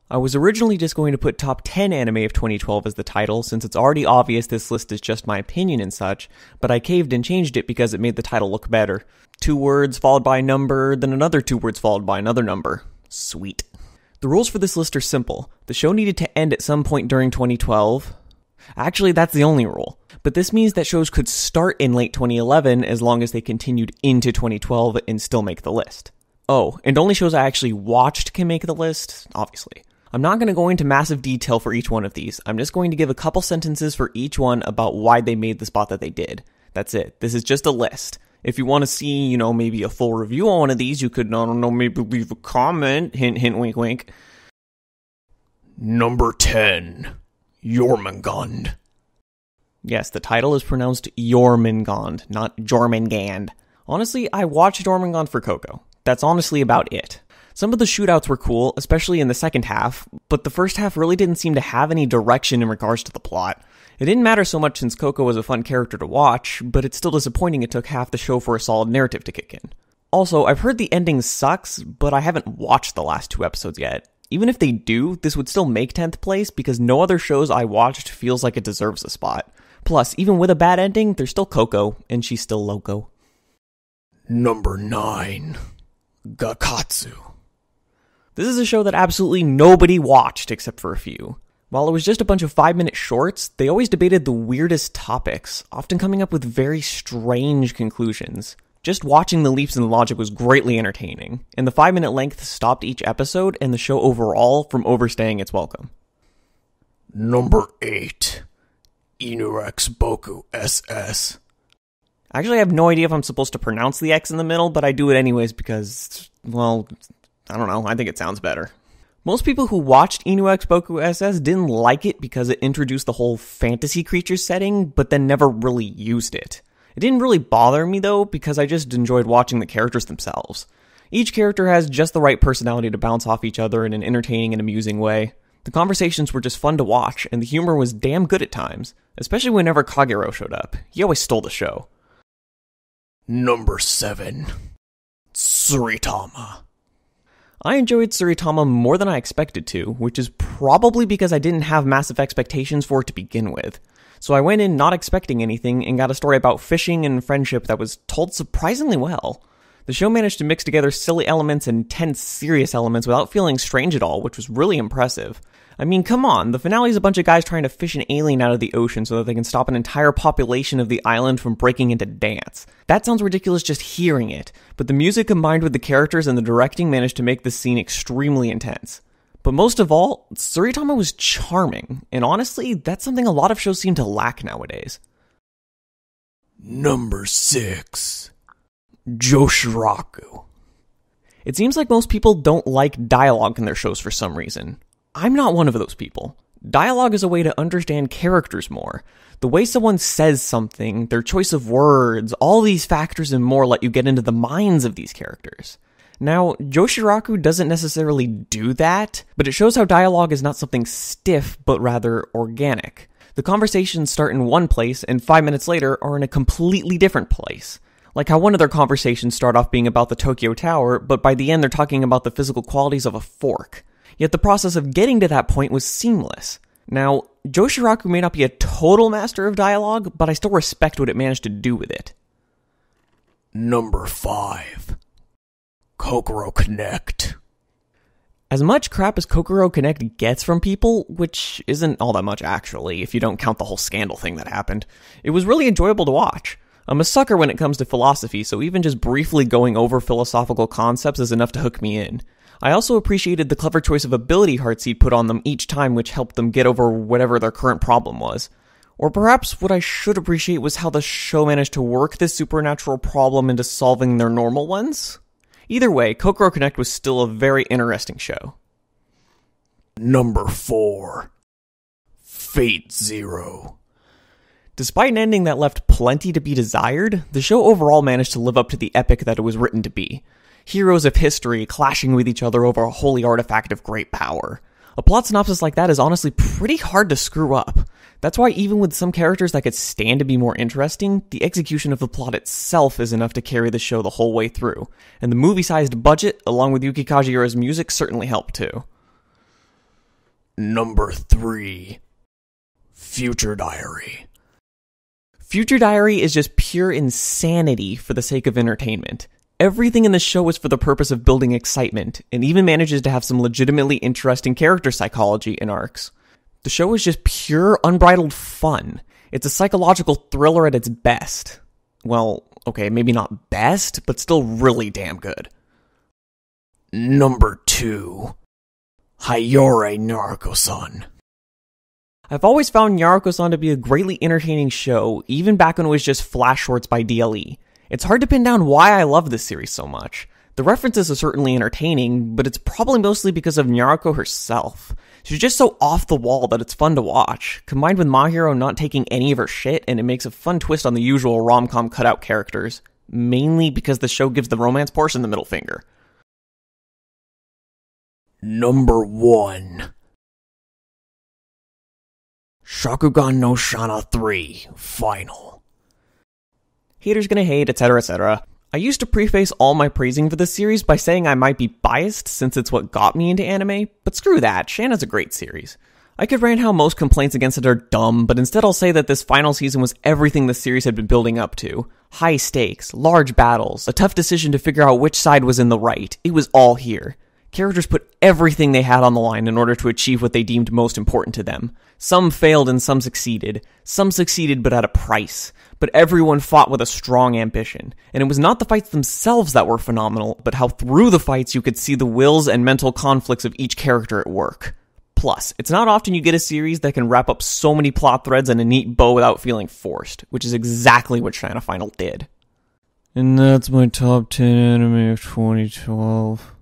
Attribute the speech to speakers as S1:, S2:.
S1: I was originally just going to put top 10 anime of 2012 as the title, since it's already obvious this list is just my opinion and such, but I caved and changed it because it made the title look better. 2 words followed by a number, then another 2 words followed by another number. Sweet. The rules for this list are simple. The show needed to end at some point during 2012. Actually, that's the only rule. But this means that shows could start in late 2011 as long as they continued into 2012 and still make the list. Oh, and only shows I actually watched can make the list, obviously. I'm not going to go into massive detail for each one of these. I'm just going to give a couple sentences for each one about why they made the spot that they did. That's it. This is just a list. If you want to see, maybe a full review on one of these, you could, maybe leave a comment. Hint, hint, wink, wink. Number 10. Jormungand. Yes, the title is pronounced Jormungand, not Jormungand. Honestly, I watched Jormungand for Coco. That's honestly about it. Some of the shootouts were cool, especially in the second half, but the first half really didn't seem to have any direction in regards to the plot. It didn't matter so much since Coco was a fun character to watch, but it's still disappointing it took half the show for a solid narrative to kick in. Also, I've heard the ending sucks, but I haven't watched the last 2 episodes yet. Even if they do, this would still make 10th place because no other shows I watched feels like it deserves a spot. Plus, even with a bad ending, there's still Coco, and she's still loco. Number 9. Gakatsu. This is a show that absolutely nobody watched except for a few. While it was just a bunch of 5-minute shorts, they always debated the weirdest topics, often coming up with very strange conclusions. Just watching the leaps in logic was greatly entertaining, and the 5-minute length stopped each episode and the show overall from overstaying its welcome. Number 8. Inurex Boku SS. Actually, I have no idea if I'm supposed to pronounce the X in the middle, but I do it anyways because, well, I don't know, I think it sounds better. Most people who watched Inurex Boku SS didn't like it because it introduced the whole fantasy creature setting, but then never really used it. It didn't really bother me though, because I just enjoyed watching the characters themselves. Each character has just the right personality to bounce off each other in an entertaining and amusing way. The conversations were just fun to watch, and the humor was damn good at times, especially whenever Kagero showed up. He always stole the show. Number 7. Tsuritama. I enjoyed Tsuritama more than I expected to, which is probably because I didn't have massive expectations for it to begin with. So I went in not expecting anything and got a story about fishing and friendship that was told surprisingly well. The show managed to mix together silly elements and tense, serious elements without feeling strange at all, which was really impressive. I mean, come on, the finale is a bunch of guys trying to fish an alien out of the ocean so that they can stop an entire population of the island from breaking into dance. That sounds ridiculous just hearing it, but the music combined with the characters and the directing managed to make this scene extremely intense. But most of all, Tsuritama was charming, and honestly, that's something a lot of shows seem to lack nowadays. Number 6. Joshiraku. It seems like most people don't like dialogue in their shows for some reason. I'm not one of those people. Dialogue is a way to understand characters more. The way someone says something, their choice of words, all these factors and more let you get into the minds of these characters. Now, Joshiraku doesn't necessarily do that, but it shows how dialogue is not something stiff, but rather organic. The conversations start in one place, and 5 minutes later are in a completely different place. Like how one of their conversations start off being about the Tokyo Tower, but by the end they're talking about the physical qualities of a fork. Yet the process of getting to that point was seamless. Now, Joshiraku may not be a total master of dialogue, but I still respect what it managed to do with it. Number 5. Kokoro Connect. As much crap as Kokoro Connect gets from people, which isn't all that much actually, if you don't count the whole scandal thing that happened, it was really enjoyable to watch. I'm a sucker when it comes to philosophy, so even just briefly going over philosophical concepts is enough to hook me in. I also appreciated the clever choice of ability hearts he'd put on them each time, which helped them get over whatever their current problem was. Or perhaps what I should appreciate was how the show managed to work this supernatural problem into solving their normal ones. Either way, Kokoro Connect was still a very interesting show. Number 4. Fate Zero. Despite an ending that left plenty to be desired, the show overall managed to live up to the epic that it was written to be. Heroes of history clashing with each other over a holy artifact of great power. A plot synopsis like that is honestly pretty hard to screw up. That's why even with some characters that could stand to be more interesting, the execution of the plot itself is enough to carry the show the whole way through, and the movie-sized budget, along with Yuki Kajiura's music, certainly helped too. Number 3. Future Diary. Future Diary is just pure insanity for the sake of entertainment. Everything in the show is for the purpose of building excitement, and even manages to have some legitimately interesting character psychology and arcs. The show is just pure, unbridled fun. It's a psychological thriller at its best. Well, okay, maybe not best, but still really damn good. Number 2. Hayore Naruko-san. I've always found Naruko-san to be a greatly entertaining show, even back when it was just flash shorts by DLE. It's hard to pin down why I love this series so much. The references are certainly entertaining, but it's probably mostly because of Naruko herself. She's just so off the wall that it's fun to watch, combined with Mahiro not taking any of her shit, and it makes a fun twist on the usual rom-com cutout characters, mainly because the show gives the romance portion the middle finger. Number 1. Shakugan no Shana 3 Final. Haters gonna hate, etc, etc. I used to preface all my praising for this series by saying I might be biased since it's what got me into anime, but screw that, Shanna's a great series. I could rant how most complaints against it are dumb, but instead I'll say that this final season was everything the series had been building up to. High stakes, large battles, a tough decision to figure out which side was in the right. It was all here. Characters put everything they had on the line in order to achieve what they deemed most important to them. Some failed and some succeeded. Some succeeded but at a price. But everyone fought with a strong ambition. And it was not the fights themselves that were phenomenal, but how through the fights you could see the wills and mental conflicts of each character at work. Plus, it's not often you get a series that can wrap up so many plot threads in a neat bow without feeling forced, which is exactly what China Final did. And that's my top 10 anime of 2012.